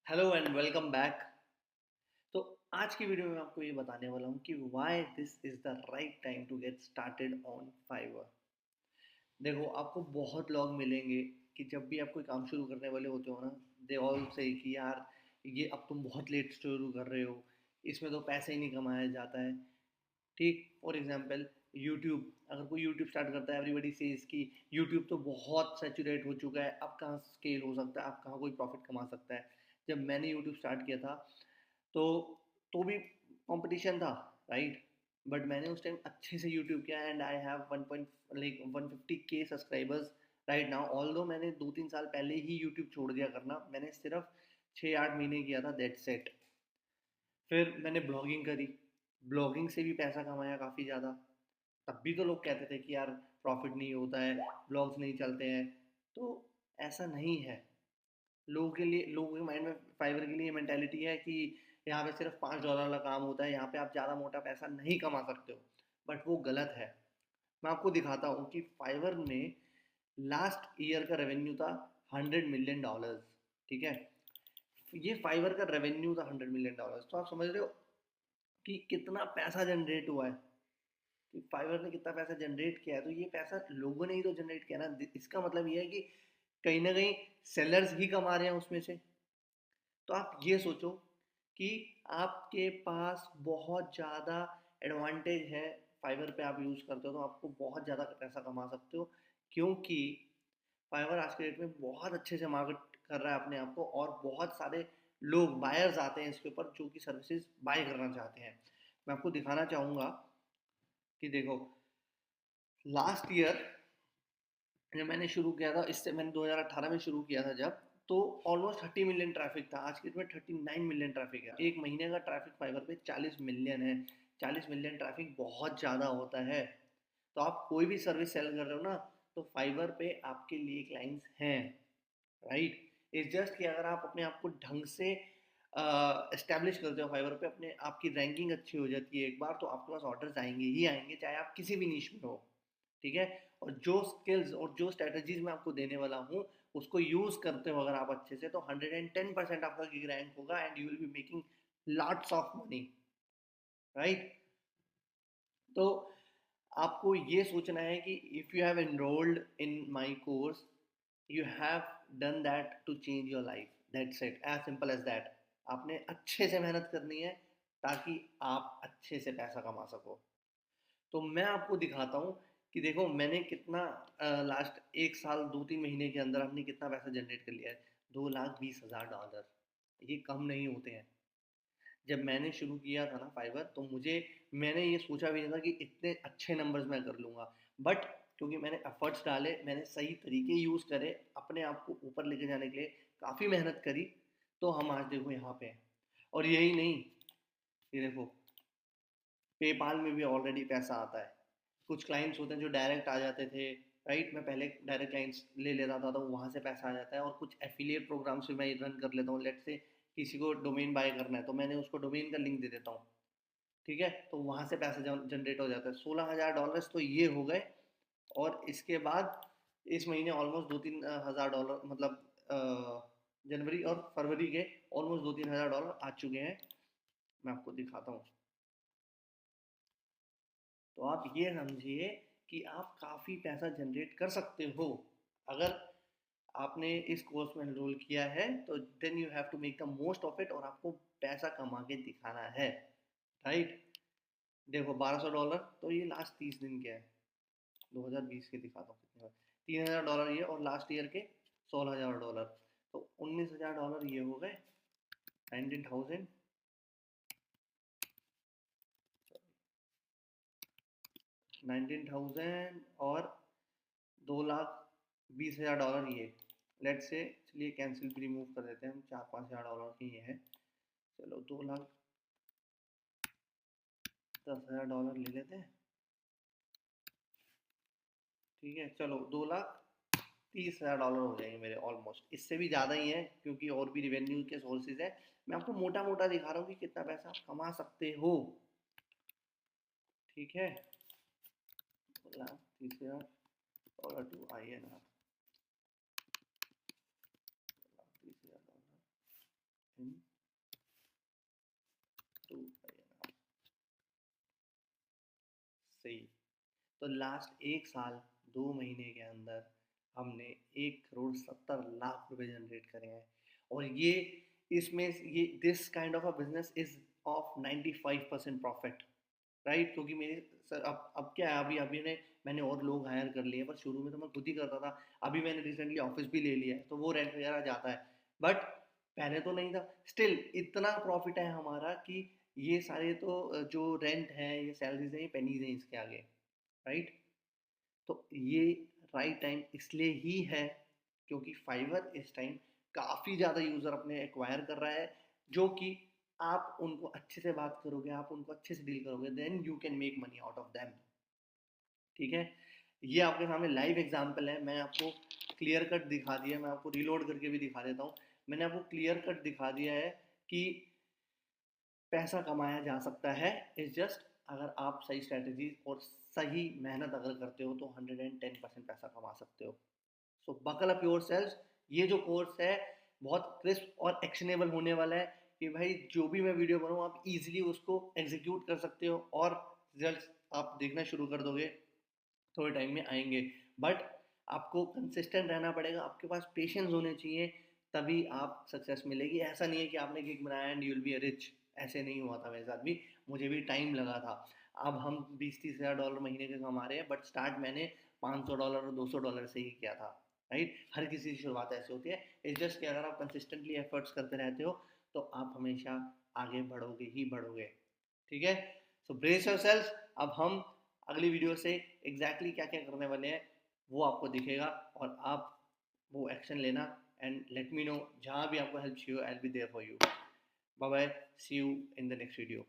Hello and welcome back. तो आज की वीडियो में आपको ये बताने वाला हूँ कि why this is the right time to get started on Fiverr. देखो, आपको बहुत लोग मिलेंगे कि जब भी आप कोई काम शुरू करने वाले होते हो ना, दे ऑल से कि यार ये अब तुम बहुत लेट शुरू कर रहे हो, इसमें तो पैसे ही नहीं कमाया जाता है। ठीक, फॉर एग्जांपल यूट्यूब, अगर कोई यूट्यूब स्टार्ट करता है, एवरीबडी सेज कि यूट्यूब तो बहुत सैचुरेट हो चुका है, अब कहाँ स्केल हो सकता है, अब कहाँ कोई प्रॉफिट कमा सकता है। जब मैंने यूट्यूब स्टार्ट किया था तो तो भी कंपटीशन था, राइट। बट मैंने उस टाइम अच्छे से यूट्यूब किया and I have 150K subscribers right now. Although मैंने 2-3 साल पहले ही यूट्यूब छोड़ दिया करना, मैंने सिर्फ 6-8 महीने किया था, दैट्स इट। फिर मैंने ब्लॉगिंग करी, ब्लॉगिंग से भी पैसा कमाया काफ़ी ज़्यादा। तब भी तो लोग कहते थे कि यार प्रॉफिट नहीं होता है, ब्लॉग्स नहीं चलते हैं। तो ऐसा नहीं है। लोगों के लिए, लोगों के माइंड में फाइवर के लिए मेंटेलिटी है कि यहाँ पे सिर्फ $5 का काम होता है, यहाँ पे आप ज़्यादा मोटा पैसा नहीं कमा सकते हो। बट वो गलत है। मैं आपको दिखाता हूँ कि फाइवर में लास्ट ईयर का रेवेन्यू था $100 मिलियन। ठीक है, ये फाइवर का रेवेन्यू था $100 मिलियन। तो आप समझ रहे हो कि कितना पैसा जनरेट हुआ है, कि फाइवर ने कितना पैसा जनरेट किया है। तो ये पैसा लोगों ने ही तो जनरेट किया ना। इसका मतलब ये है कि कहीं ना कहीं सेलर्स ही कमा रहे हैं उसमें से। तो आप ये सोचो कि आपके पास बहुत ज़्यादा एडवांटेज है, फाइवर पे आप यूज़ करते हो तो आपको बहुत ज़्यादा पैसा कमा सकते हो। क्योंकि फाइवर आज के डेट में बहुत अच्छे से मार्केट कर रहा है अपने आप को, और बहुत सारे लोग बायर्स आते हैं इसके ऊपर जो कि सर्विसेज बाय करना चाहते हैं। मैं आपको दिखाना चाहूँगा कि देखो, लास्ट ईयर जब मैंने शुरू किया था, इससे मैंने 2018 में शुरू किया था जब, तो ऑलमोस्ट 30 मिलियन ट्रैफिक था। आज की डेट में 39 मिलियन ट्रैफिक है। एक महीने का ट्रैफिक फाइवर पे 40 मिलियन है। 40 मिलियन ट्रैफिक बहुत ज़्यादा होता है। तो आप कोई भी सर्विस सेल कर रहे हो ना, तो फाइवर पे आपके लिए क्लाइंट्स हैं, राइट। इट्स जस्ट कि अगर आप अपने आप को ढंग से इस्टेब्लिश करते हो फाइवर पे, अपने आपकी रैंकिंग अच्छी हो जाती है एक बार, तो आपके पास ऑर्डर्स आएंगे ही आएंगे, चाहे आप किसी भी नीश में हो। ठीक है। और जो स्किल्स और जो स्ट्रेटजीज मैं आपको देने वाला हूँ, उसको यूज़ करते हो अगर आप अच्छे से, तो 110% आपका गिग रैंक होगा and you will be making lots of money, right. तो आपको ये सोचना है कि if you have enrolled in my course, you have done that to change your life, that's it, as simple as that. आपने अच्छे से मेहनत करनी है ताकि आप अच्छे से पैसा कमा सको। तो मैं आपको दिखाता हूँ कि देखो मैंने कितना, लास्ट 1 साल 2-3 महीने के अंदर हमने कितना पैसा जनरेट कर लिया है। $2,20,000, ये कम नहीं होते हैं। जब मैंने शुरू किया था ना फाइवर, तो मैंने ये सोचा भी नहीं था कि इतने अच्छे नंबर्स मैं कर लूँगा। बट क्योंकि मैंने एफर्ट्स डाले, मैंने सही तरीके यूज़ करे अपने आप को ऊपर लेके जाने के लिए, काफ़ी मेहनत करी, तो हम आज देखो यहाँ पे हैं। और यही नहीं, ये देखो, पेपाल में भी ऑलरेडी पैसा आता है। कुछ क्लाइंट्स होते हैं जो डायरेक्ट आ जाते थे, राइट। मैं पहले डायरेक्ट क्लाइंट्स ले लेता था, तो वहाँ से पैसा आ जाता है। और कुछ एफिलिएट प्रोग्राम्स भी मैं रन कर लेता हूँ। लेट से किसी को डोमेन बाय करना है, तो मैंने उसको डोमेन का लिंक दे देता हूँ। ठीक है, तो वहाँ से पैसा जनरेट हो जाता है। $16,000 तो ये हो गए। और इसके बाद इस महीने ऑलमोस्ट 2-3 हज़ार डॉलर, मतलब जनवरी और फरवरी के ऑलमोस्ट $2-3 हज़ार आ चुके हैं। मैं आपको दिखाता हूँ। तो आप ये समझिए कि आप काफ़ी पैसा जनरेट कर सकते हो अगर आपने इस कोर्स में एनरोल किया है। तो then you have to make the most of it, और आपको पैसा कमा के दिखाना है, राइट। देखो, $1,200 तो ये लास्ट 30 दिन के है। 2020 के दिखाता हूँ कितने, $3,000 ये, और लास्ट ईयर के $16,000। तो $19,000 ये हो गए, 19,000, 19,000, और $2,20,000 ये। लेट से, चलिए कैंसिल भी रिमूव कर देते हैं हम, $4-5 हज़ार की ये है। चलो, $2,10,000 ले लेते हैं। ठीक है, चलो, $2,30,000 हो जाएंगे मेरे ऑलमोस्ट। इससे भी ज़्यादा ही है क्योंकि और भी रिवेन्यू के सोर्सेज है। मैं आपको मोटा मोटा दिखा रहा हूँ कि कितना पैसा आप कमा सकते हो। ठीक है, $2,30,000 टू INR, $30,000 तो लास्ट 1 साल 2 महीने के अंदर हमने 1,70,00,000 रुपए जनरेट करे हैं। और ये इसमें ये this kind of a business is of 95% profit, right? क्योंकि मेरे सर अब क्या है, अभी अभी ने मैंने और लोग हायर कर लिए, पर शुरू में तो मैं खुद ही करता था। अभी मैंने रिसेंटली ऑफिस भी ले लिया है, तो वो रेंट वगैरह जाता है, बट पहले तो नहीं था। स्टिल इतना प्रॉफिट है हमारा कि ये सारे तो जो रेंट है, ये सैलरीज है, ये पेनीज हैं इसके आगे, राइट? तो ये राइट टाइम इसलिए ही है क्योंकि फाइवर इस टाइम काफ़ी ज़्यादा यूज़र अपने एक्वायर कर रहा है, जो कि आप उनको अच्छे से बात करोगे, आप उनको अच्छे से डील करोगे, then you can make money out of them. ठीक है, ये आपके सामने लाइव एग्जांपल है। मैं आपको क्लियर कट दिखा दिया, मैं आपको रीलोड करके भी दिखा देता हूँ। मैंने आपको क्लियर कट दिखा दिया है कि पैसा कमाया जा सकता है। इस जस्ट अगर आप सही स्ट्रेटजी और सही मेहनत अगर करते हो तो 110% पैसा कमा सकते हो। सो बकल अप योर सेल्स। ये जो कोर्स है बहुत क्रिस्प और एक्शनेबल होने वाला है कि भाई जो भी मैं वीडियो बनाऊँ आप इजीली उसको एग्जीक्यूट कर सकते हो और रिजल्ट आप देखना शुरू कर दोगे, थोड़े टाइम में आएंगे। बट आपको कंसिस्टेंट रहना पड़ेगा, आपके पास पेशेंस होने चाहिए, तभी आप सक्सेस मिलेगी। ऐसा नहीं है कि आपने गिग बनाया and you will be rich. ऐसे नहीं हुआ था मेरे साथ भी, मुझे भी टाइम लगा था। अब हम 20-30 हज़ार डॉलर महीने के कमा रहे हैं, बट स्टार्ट मैंने $500 और $200 से ही किया था, राइट? हर किसी की शुरुआत ऐसे होती है। इट्स जस्ट कि अगर आप कंसिस्टेंटली एफर्ट्स करते रहते हो तो आप हमेशा आगे बढ़ोगे ही बढ़ोगे। ठीक है, सो ब्रेस योरसेल्फ। अब हम अगली वीडियो से एग्जैक्टली क्या क्या करने वाले हैं वो आपको दिखेगा, और आप वो एक्शन लेना एंड लेट मी नो। जहाँ भी आपको हेल्प चाहिए I will be there for you. Bye bye, see you in the next video.